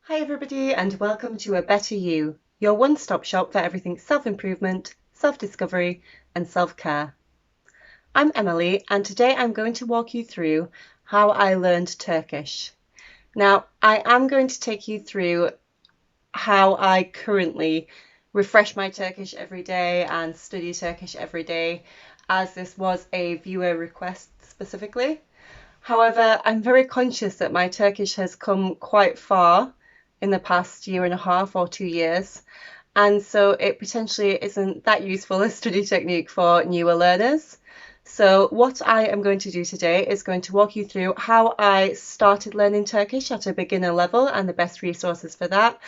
Hi everybody and welcome to A Better You, your one-stop shop for everything self-improvement, self-discovery and self-care. I'm Emily and today I'm going to walk you through how I learned Turkish. Now, I am going to take you through how I currently refresh my Turkish every day and study Turkish every day, as this was a viewer request specifically. However, I'm very conscious that my Turkish has come quite far in the past year and a half or 2 years, and so it potentially isn't that useful a study technique for newer learners. So what I am going to do today is going to walk you through how I started learning Turkish at a beginner level and the best resources for that,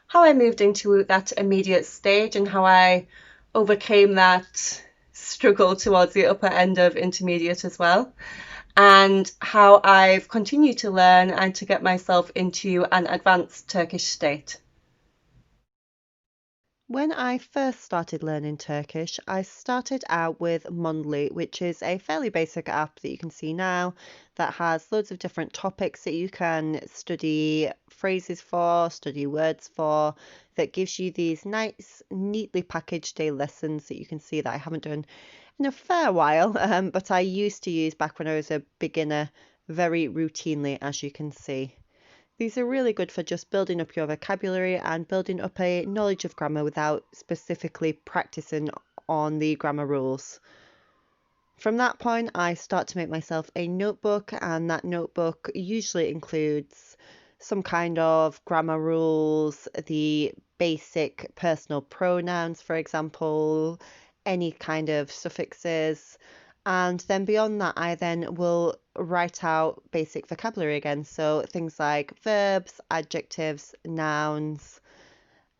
how I moved into that immediate stage and how I overcame that struggle towards the upper end of intermediate as well, and how I've continued to learn and to get myself into an advanced Turkish state. When I first started learning Turkish, I started out with Mondly, which is a fairly basic app that you can see now that has loads of different topics that you can study phrases for, study words for, that gives you these nice, neatly packaged day lessons that you can see that I haven't done in a fair while, but I used to use back when I was a beginner very routinely, as you can see. These are really good for just building up your vocabulary and building up a knowledge of grammar without specifically practicing on the grammar rules. From that point, I start to make myself a notebook, and that notebook usually includes some kind of grammar rules, the basic personal pronouns, for example, any kind of suffixes. And then beyond that, I then will write out basic vocabulary again. So things like verbs, adjectives, nouns.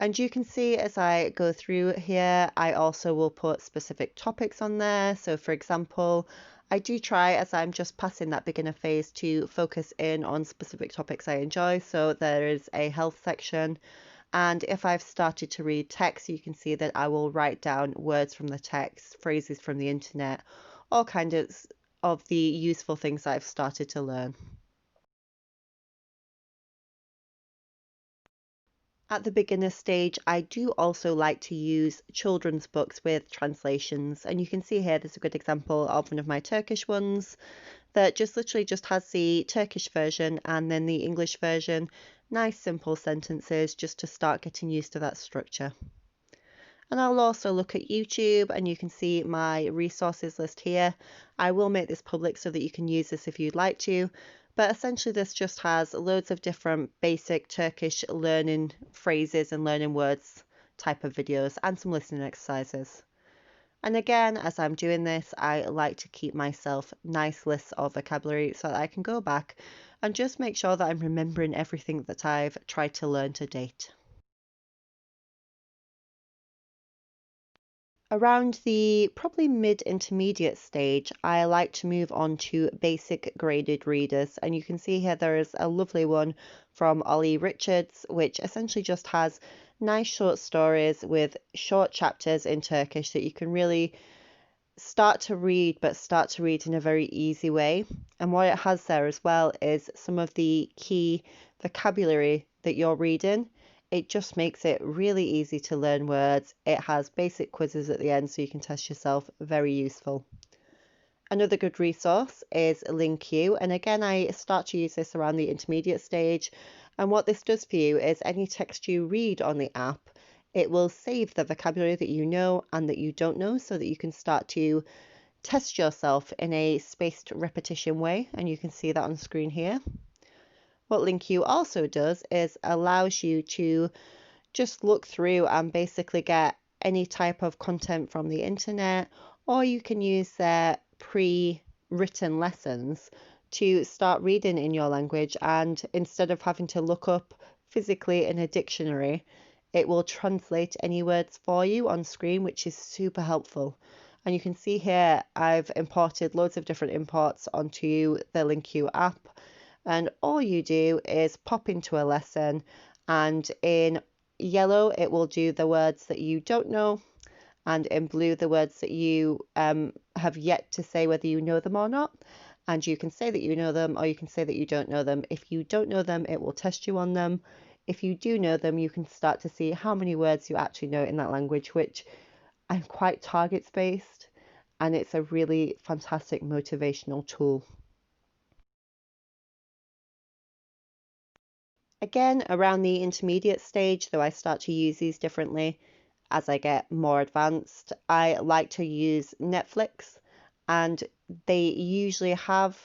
And you can see as I go through here, I also will put specific topics on there. So for example, I do try, as I'm just passing that beginner phase, to focus in on specific topics I enjoy. So there is a health section. And if I've started to read text, you can see that I will write down words from the text, phrases from the internet, all kinds of the useful things I've started to learn. At the beginner stage, I do also like to use children's books with translations. And you can see here, there's a good example of one of my Turkish ones that just literally just has the Turkish version and then the English version. Nice simple sentences just to start getting used to that structure. And I'll also look at YouTube, and you can see my resources list here. I will make this public so that you can use this if you'd like to, but essentially this just has loads of different basic Turkish learning phrases and learning words type of videos and some listening exercises. And again, as I'm doing this, I like to keep myself nice lists of vocabulary so that I can go back and just make sure that I'm remembering everything that I've tried to learn to date. Around the probably mid-intermediate stage, I like to move on to basic graded readers. And you can see here there is a lovely one from Ollie Richards, which essentially just has nice short stories with short chapters in Turkish that you can really start to read, but start to read in a very easy way. And what it has there as well is some of the key vocabulary that you're reading. It just makes it really easy to learn words. It has basic quizzes at the end so you can test yourself. Very useful. Another good resource is LingQ, and again I start to use this around the intermediate stage, and what this does for you is any text you read on the app, it will save the vocabulary that you know and that you don't know so that you can start to test yourself in a spaced repetition way, and you can see that on screen here. What LingQ also does is allows you to just look through and basically get any type of content from the internet, or you can use their pre-written lessons to start reading in your language, and instead of having to look up physically in a dictionary, it will translate any words for you on screen, which is super helpful. And you can see here I've imported loads of different imports onto the LingQ app, and all you do is pop into a lesson, and in yellow it will do the words that you don't know, and in blue the words that you have yet to say whether you know them or not. And you can say that you know them or you can say that you don't know them. If you don't know them, it will test you on them. if you do know them, you can start to see how many words you actually know in that language, which I'm quite target based, and it's a really fantastic motivational tool. Again, around the intermediate stage, though I start to use these differently as I get more advanced, I like to use Netflix, and they usually have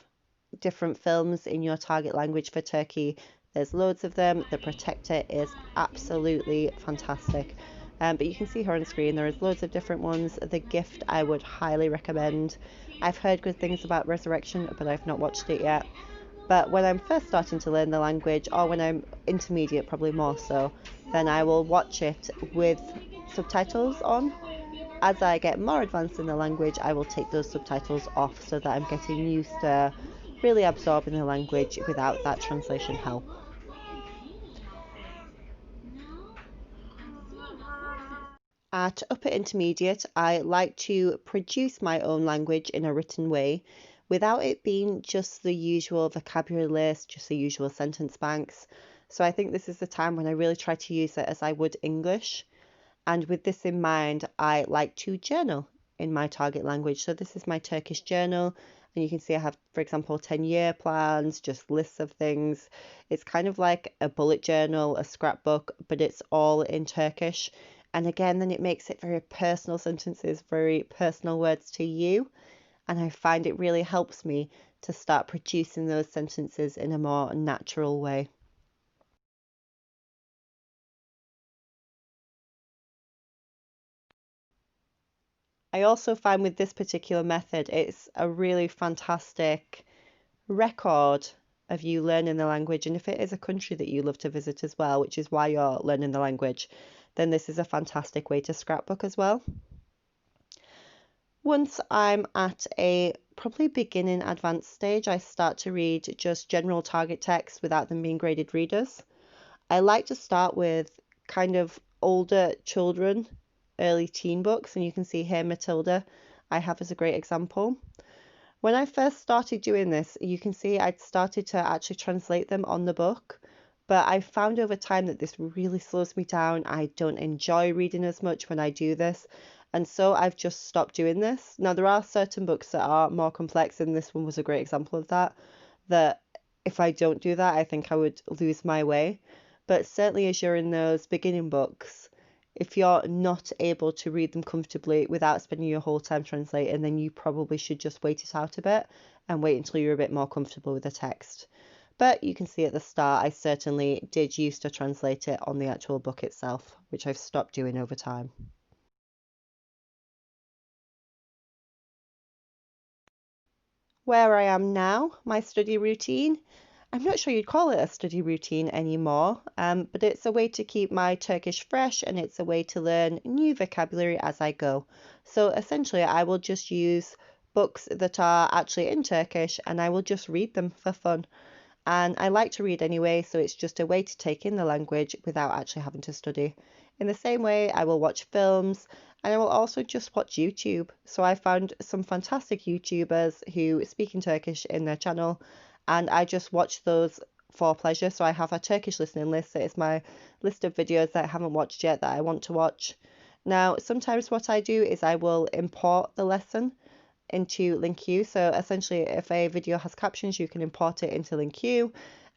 different films in your target language. For Turkey, there's loads of them. The Protector is absolutely fantastic. But you can see her on screen. There is loads of different ones. The Gift I would highly recommend. I've heard good things about Resurrection, but I've not watched it yet. But when I'm first starting to learn the language, or when I'm intermediate, probably more so, then I will watch it with subtitles on. As I get more advanced in the language, I will take those subtitles off so that I'm getting used to really absorbing the language without that translation help. At upper intermediate, I like to produce my own language in a written way without it being just the usual vocabulary list, just the usual sentence banks. So I think this is the time when I really try to use it as I would English. And with this in mind, I like to journal in my target language. So this is my Turkish journal. And you can see I have, for example, 10-year plans, just lists of things. It's kind of like a bullet journal, a scrapbook, but it's all in Turkish. And again, then it makes it very personal sentences, very personal words to you. And I find it really helps me to start producing those sentences in a more natural way. I also find with this particular method, it's a really fantastic record of you learning the language. And if it is a country that you love to visit as well, which is why you're learning the language, then this is a fantastic way to scrapbook as well. Once I'm at a probably beginning advanced stage, I start to read just general target text without them being graded readers. I like to start with kind of older children, early teen books, and you can see here Matilda I have as a great example. When I first started doing this, you can see I'd started to actually translate them on the book, but I found over time that this really slows me down. I don't enjoy reading as much when I do this, and so I've just stopped doing this. Now, there are certain books that are more complex, and this one was a great example of that, that if I don't do that, I think I would lose my way. But certainly as you're in those beginning books, if you're not able to read them comfortably without spending your whole time translating, then you probably should just wait it out a bit and wait until you're a bit more comfortable with the text. But you can see at the start, I certainly did used to translate it on the actual book itself, which I've stopped doing over time. Where I am now, my study routine, I'm not sure you'd call it a study routine anymore, but it's a way to keep my Turkish fresh and it's a way to learn new vocabulary as I go. So essentially, I will just use books that are actually in Turkish and I will just read them for fun. And I like to read anyway, so it's just a way to take in the language without actually having to study. In the same way, I will watch films and I will also just watch YouTube. So I found some fantastic YouTubers who speak in Turkish in their channel, and I just watch those for pleasure. So I have a Turkish listening list that is my list of videos that I haven't watched yet that I want to watch. Now, sometimes what I do is I will import the lesson into LingQ. So essentially, if a video has captions, you can import it into LingQ.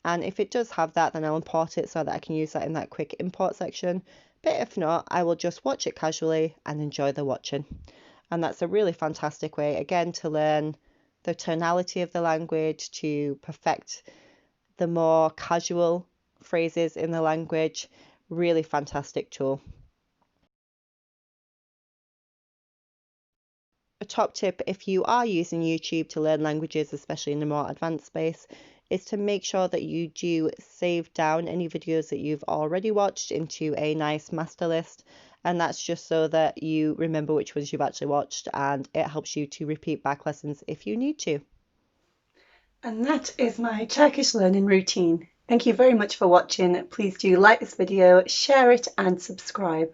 And if it does have that, then I'll import it so that I can use that in that quick import section. But if not, I will just watch it casually and enjoy the watching. And that's a really fantastic way, again, to learn the tonality of the language, to perfect the more casual phrases in the language. Really fantastic tool. A top tip if you are using YouTube to learn languages, especially in a more advanced space, is to make sure that you do save down any videos that you've already watched into a nice master list. And that's just so that you remember which ones you've actually watched and it helps you to repeat back lessons if you need to. And that is my Turkish learning routine. Thank you very much for watching. Please do like this video, share it and subscribe.